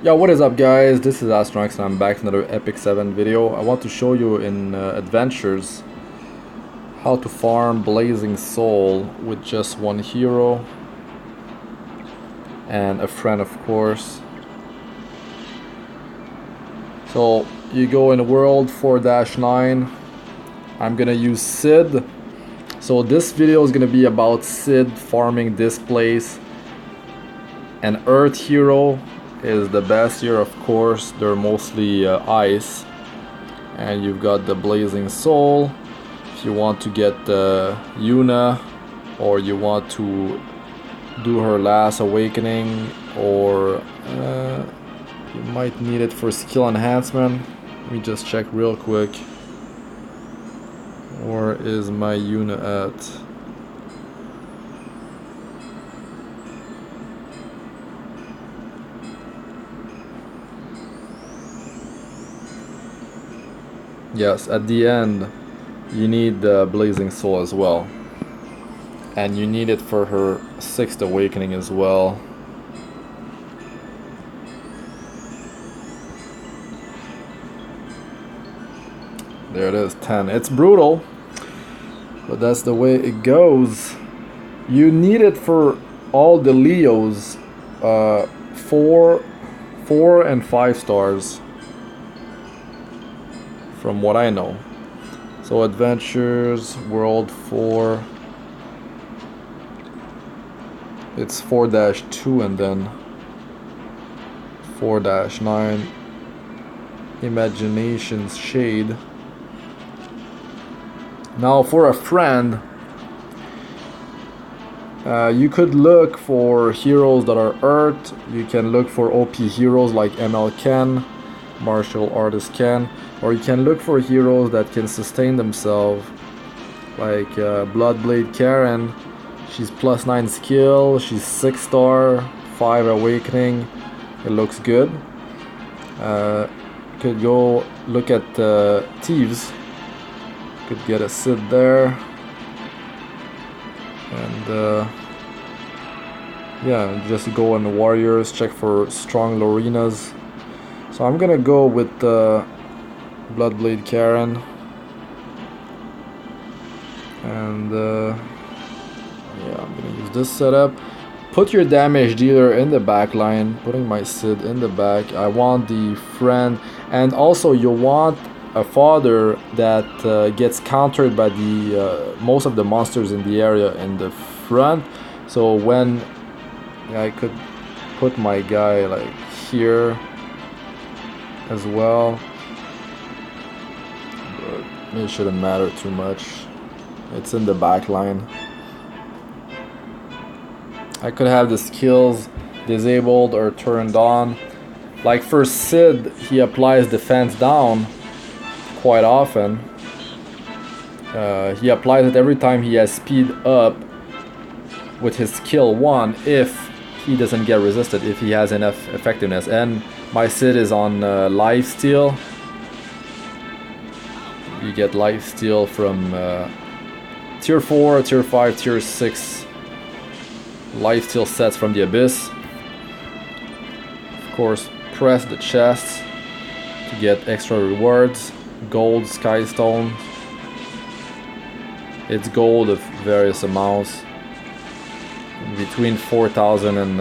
Yo, what is up guys? This is Astranox and I'm back with another Epic 7 video. I want to show you in Adventures how to farm Blazing Soul with just one hero and a friend, of course. So you go in world 4-9. I'm gonna use Cidd. So this video is gonna be about Cidd farming this place. An Earth hero is the best here, of course. They're mostly ice, and you've got the Blazing Soul. If you want to get the Yuna, or you want to do her last awakening, or you might need it for skill enhancement. Let me just check real quick. Where is my Yuna at? Yes, at the end you need the Blazing Soul as well, and you need it for her 6th awakening as well. There it is, 10. It's brutal, but that's the way it goes. You need it for all the Leos, 4 and 5 stars. From what I know. So Adventures, World 4. It's 4-2 and then 4-9. Imagination's Shade. Now for a friend, you could look for heroes that are Earth. You can look for OP heroes like ML Ken, Martial Artist Ken, or you can look for heroes that can sustain themselves, like Bloodblade Karen. She's +9 skill, she's 6 star, 5 awakening. It looks good. Could go look at Thieves. Could get a Cidd there. And yeah, just go on the Warriors, check for strong Lorenas. So I'm gonna go with Bloodblade Karen, and yeah, I'm gonna use this setup. Put your damage dealer in the back line. Putting my Cidd in the back. I want the friend, and also you want a father that gets countered by the most of the monsters in the area in the front. So when I could put my guy like here as well, but it shouldn't matter too much. It's in the back line. I could have the skills disabled or turned on. Like for Cidd, he applies defense down quite often. He applies it every time he has speed up with his skill 1 if he doesn't get resisted, if he has enough effectiveness. And my Cidd is on lifesteal. You get lifesteal from tier 4, tier 5, tier 6 lifesteal sets from the Abyss. Of course, press the chest to get extra rewards. Gold Sky Stone. It's gold of various amounts, between 4,000 and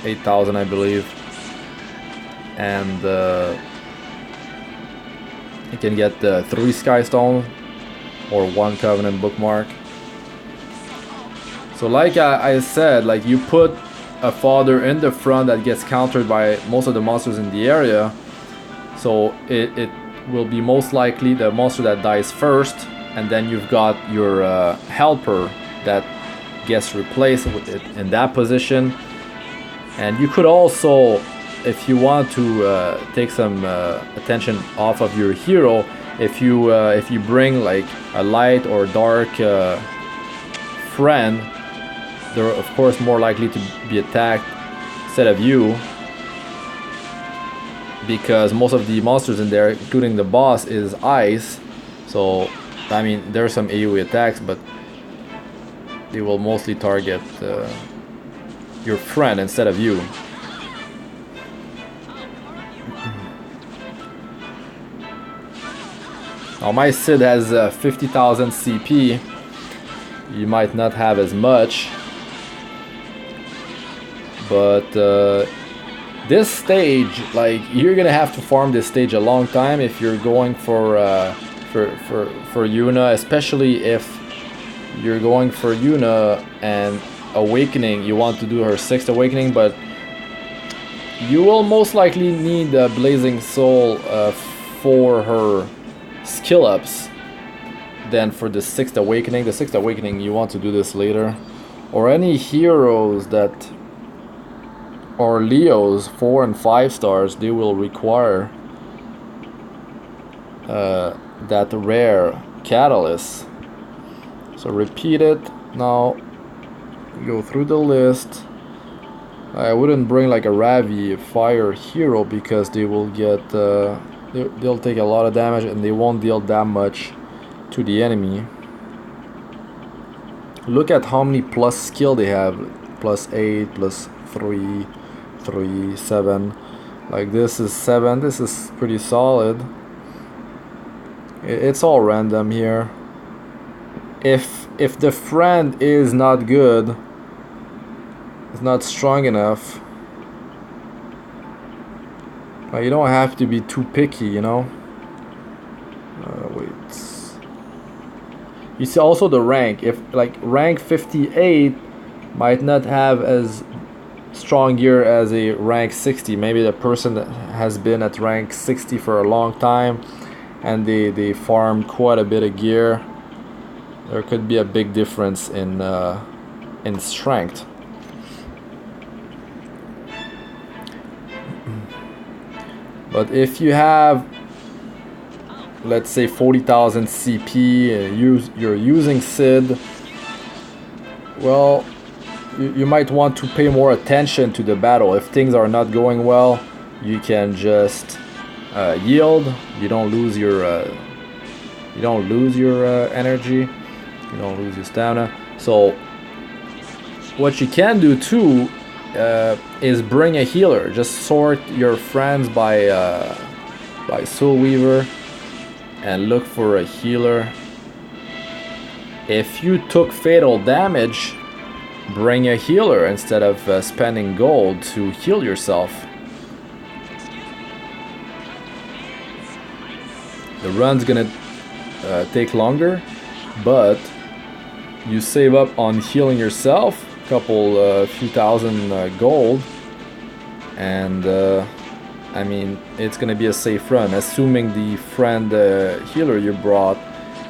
8,000, I believe. And you can get 3 Sky Stone or 1 Covenant Bookmark. So like I said, like you put a father in the front that gets countered by most of the monsters in the area, so it will be most likely the monster that dies first, and then you've got your helper that gets replaced with it in that position. And you could also, if you want to take some attention off of your hero, if you bring like a light or dark friend, they're of course more likely to be attacked instead of you, because most of the monsters in there, including the boss, is ice. So I mean, there are some AoE attacks, but they will mostly target your friend instead of you. Now my Cidd has 50,000 CP. You might not have as much, but this stage, like, you're gonna have to farm this stage a long time if you're going for Yuna, especially if you're going for Yuna and Awakening. You want to do her 6th Awakening, but you will most likely need a Blazing Soul for her skill ups than for the 6th Awakening. The 6th Awakening, you want to do this later. Or any heroes that are Leos 4 and 5 stars, they will require that rare catalyst. So repeat it. Now go through the list. I wouldn't bring like a Ravi fire hero because they will get they'll take a lot of damage and they won't deal that much to the enemy. Look at how many plus skill they have. +8, +3, 3, 7. Like this is 7. This is pretty solid. It's all random here. If the friend is not good, it's not strong enough, you don't have to be too picky, you know. Wait. You see also the rank. If like rank 58 might not have as strong gear as a rank 60. Maybe the person that has been at rank 60 for a long time and they farm quite a bit of gear. There could be a big difference in strength. But if you have, let's say, 40,000 CP, you're using Cidd, well, you might want to pay more attention to the battle. If things are not going well, you can just yield. You don't lose your energy. You don't lose your stamina. So what you can do too is bring a healer. Just sort your friends by Soul Weaver and look for a healer. If you took fatal damage, bring a healer instead of spending gold to heal yourself. The run's gonna take longer, but you save up on healing yourself, a few thousand gold, and I mean, it's gonna be a safe run, assuming the friend healer you brought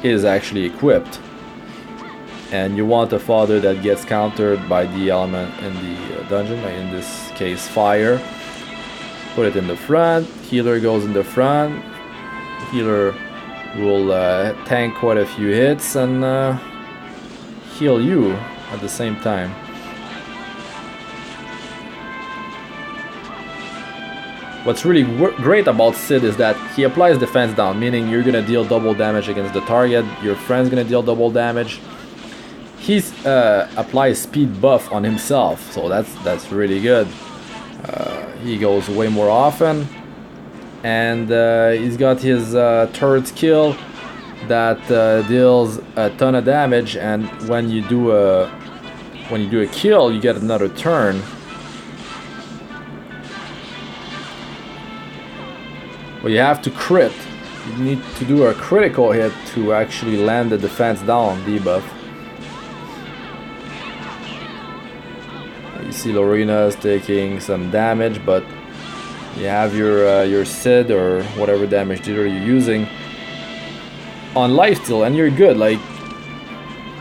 is actually equipped. And you want a fodder that gets countered by the element in the dungeon, like in this case fire. Put it in the front, healer goes in the front, healer will tank quite a few hits and heal you at the same time. What's really great about Cidd is that he applies defense down, meaning you're gonna deal double damage against the target, your friend's gonna deal double damage. He's applies speed buff on himself, so that's really good. He goes way more often, and he's got his third skill that deals a ton of damage, and when you do a kill, you get another turn. But you have to crit. You need to do a critical hit to actually land the defense down debuff. You see Lorena is taking some damage, but you have your Cidd or whatever damage dealer you're using on lifesteal, and you're good. Like,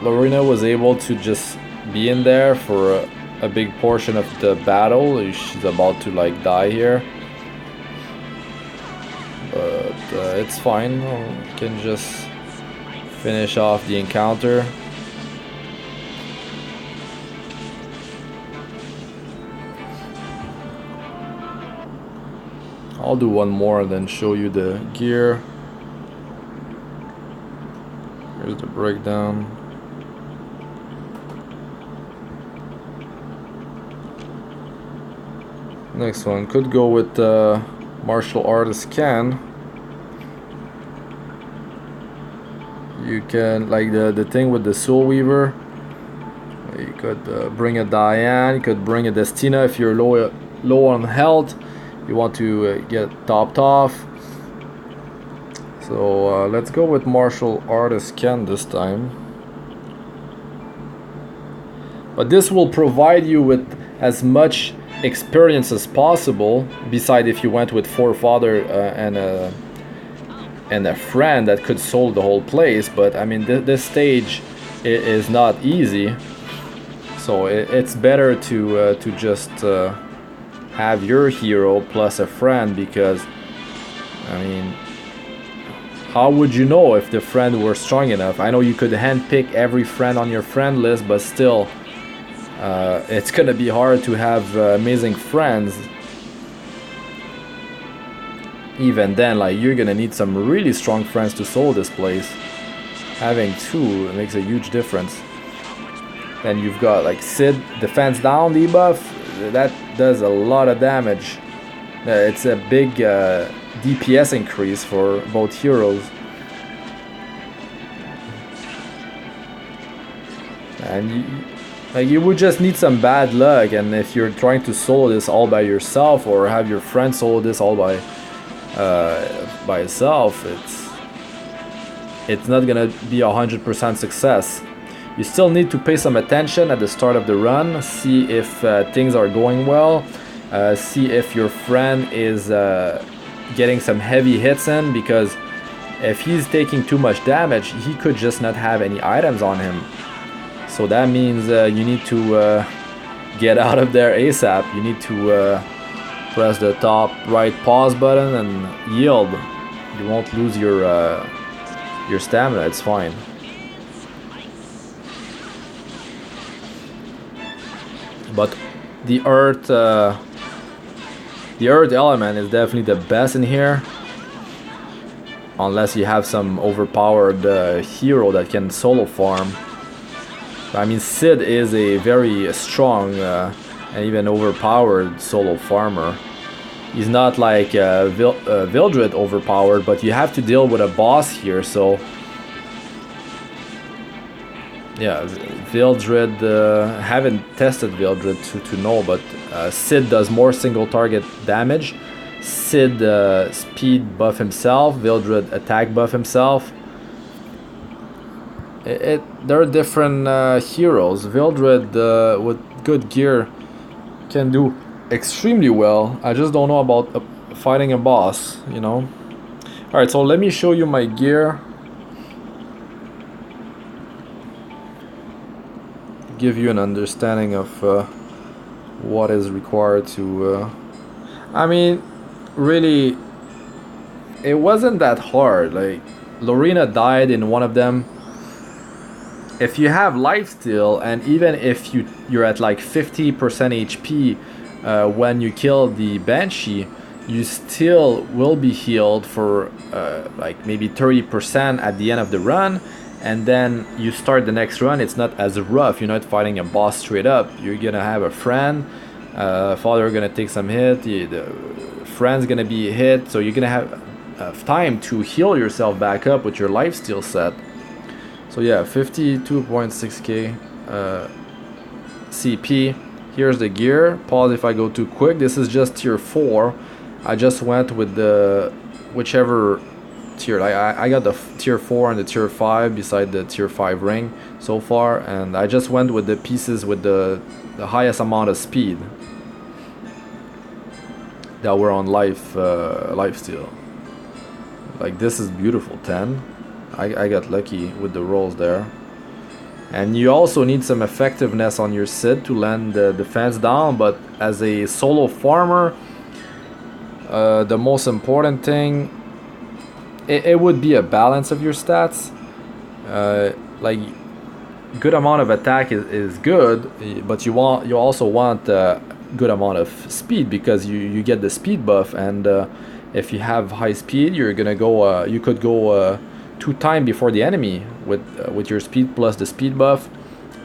Lorena was able to just be in there for a big portion of the battle. She's about to like die here, but it's fine. You can just finish off the encounter. I'll do one more and then show you the gear. Here's the breakdown. Next one could go with martial artist can. You can, like the thing with the Soul Weaver, you could bring a Diane, you could bring a Destina if you're low on health, you want to get topped off. So let's go with martial artist Ken this time. But this will provide you with as much experience as possible, beside if you went with forefather and a friend that could solve the whole place. But I mean, this stage is not easy, so it's better to just have your hero plus a friend, because I mean, how would you know if the friend were strong enough? I know you could handpick every friend on your friend list, but still, it's gonna be hard to have amazing friends. Even then, like, you're gonna need some really strong friends to solve this place. Having two makes a huge difference. Then you've got like Cidd, defense down debuff. That does a lot of damage. It's a big DPS increase for both heroes. And you would just need some bad luck, and if you're trying to solo this all by yourself, or have your friend solo this all by itself, it's not gonna be 100% success. You still need to pay some attention at the start of the run, see if things are going well, see if your friend is getting some heavy hits in, because if he's taking too much damage, he could just not have any items on him. So that means you need to get out of there ASAP. You need to press the top right pause button and yield. You won't lose your stamina, it's fine. But the earth element is definitely the best in here, unless you have some overpowered hero that can solo farm. I mean, Cidd is a very strong and even overpowered solo farmer. He's not like Vildred overpowered, but you have to deal with a boss here, so yeah, Vildred, haven't tested Vildred to know, but Cidd does more single target damage. Cidd speed buff himself, Vildred attack buff himself. There are different heroes. Vildred with good gear can do extremely well. I just don't know about fighting a boss, you know. Alright, so let me show you my gear. Give you an understanding of what is required to... I mean, really, it wasn't that hard. Like, Lorena died in one of them. If you have lifesteal, and even if you're at like 50% HP when you kill the Banshee, you still will be healed for like maybe 30% at the end of the run, and then you start the next run. It's not as rough. You're not fighting a boss straight up. You're gonna have a friend, father gonna take some hit, the friend's gonna be hit, so you're gonna have time to heal yourself back up with your lifesteal set. So yeah, 52.6k CP. Here's the gear. Pause if I go too quick. This is just tier 4. I just went with the whichever tier. I got the tier 4 and the tier 5 beside the tier 5 ring so far, and I just went with the pieces with the highest amount of speed that were on lifesteal. Like, this is beautiful, 10. I got lucky with the rolls there. And you also need some effectiveness on your Cidd to land the defense down, but as a solo farmer, the most important thing, it would be a balance of your stats. Like, good amount of attack is good, but you also want a good amount of speed, because you get the speed buff, and if you have high speed, you're gonna go you could go 2 times before the enemy with your speed plus the speed buff.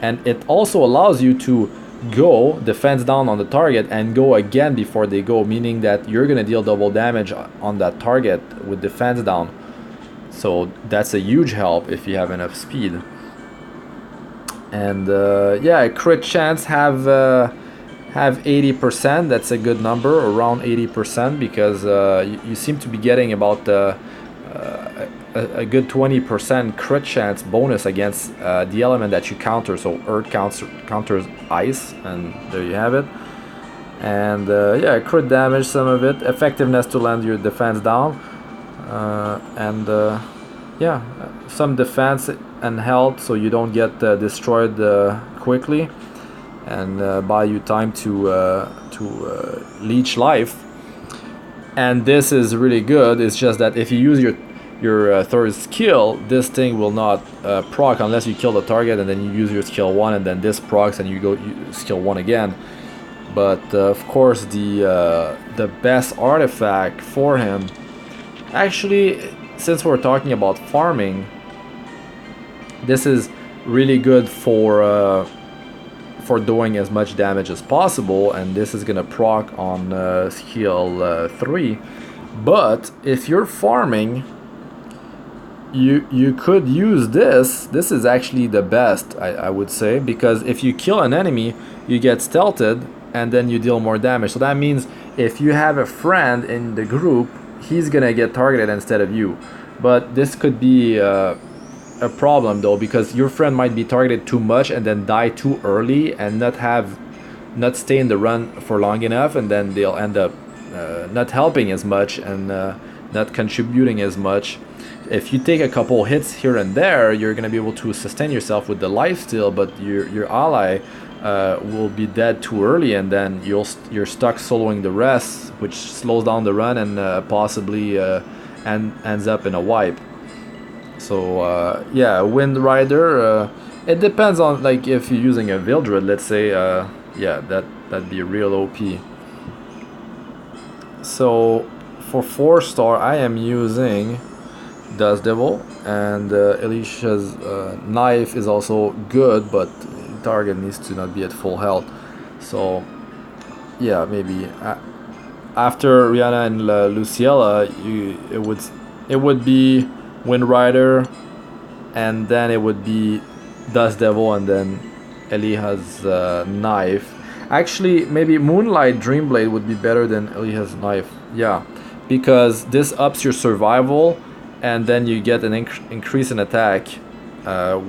And it also allows you to go defense down on the target and go again before they go, meaning that you're gonna deal double damage on that target with defense down. So that's a huge help if you have enough speed. And yeah, crit chance have 80%. That's a good number, around 80%, because you seem to be getting about a good 20% crit chance bonus against the element that you counter. So earth counters ice, and there you have it. And yeah, crit damage, some of it, effectiveness to land your defense down, and yeah, some defense and health so you don't get destroyed quickly, and buy you time to leech life. And this is really good. It's just that if you use your third skill, this thing will not proc unless you kill the target and then you use your skill 1 and then this procs and you go skill 1 again. But of course the best artifact for him, actually, since we're talking about farming, this is really good for doing as much damage as possible, and this is gonna proc on skill 3. But if you're farming, you could use this. This is actually the best, I would say, because if you kill an enemy, you get stealthed and then you deal more damage. So that means if you have a friend in the group, he's gonna get targeted instead of you. But this could be a problem though, because your friend might be targeted too much and then die too early and not stay in the run for long enough, and then they'll end up not helping as much and not contributing as much. If you take a couple hits here and there, you're gonna be able to sustain yourself with the life steal, but your ally will be dead too early, and then you're stuck soloing the rest, which slows down the run and possibly ends up in a wipe. So yeah, Wind Rider, it depends on, like, if you're using a Vildred, let's say, yeah, that'd be real OP. So for 4-star, I am using Dust Devil, and Alicia's knife is also good, but target needs to not be at full health. So yeah, maybe after Rihanna and Luciella, it would be Wind Rider, and then it would be Dust Devil, and then Eliha's knife. Actually, maybe Moonlight Dreamblade would be better than Eliha's knife. Yeah, because this ups your survival, and then you get an increase in attack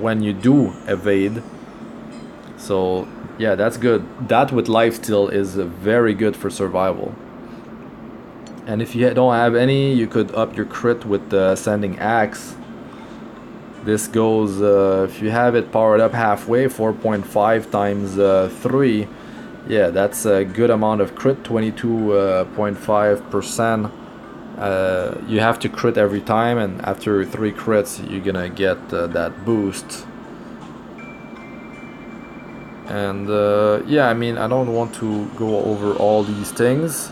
when you do evade. So yeah, that's good. That with lifesteal is very good for survival. And if you don't have any, you could up your crit with the Ascending Axe. This goes, if you have it powered up halfway, 4.5 times 3. Yeah, that's a good amount of crit, 22.5%. You have to crit every time, and after 3 crits, you're gonna get that boost. And yeah, I mean, I don't want to go over all these things,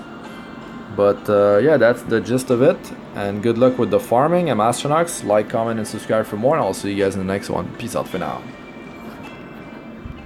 but yeah, that's the gist of it. And good luck with the farming. I'm Astranox. Like, comment, and subscribe for more, and I'll see you guys in the next one. Peace out for now.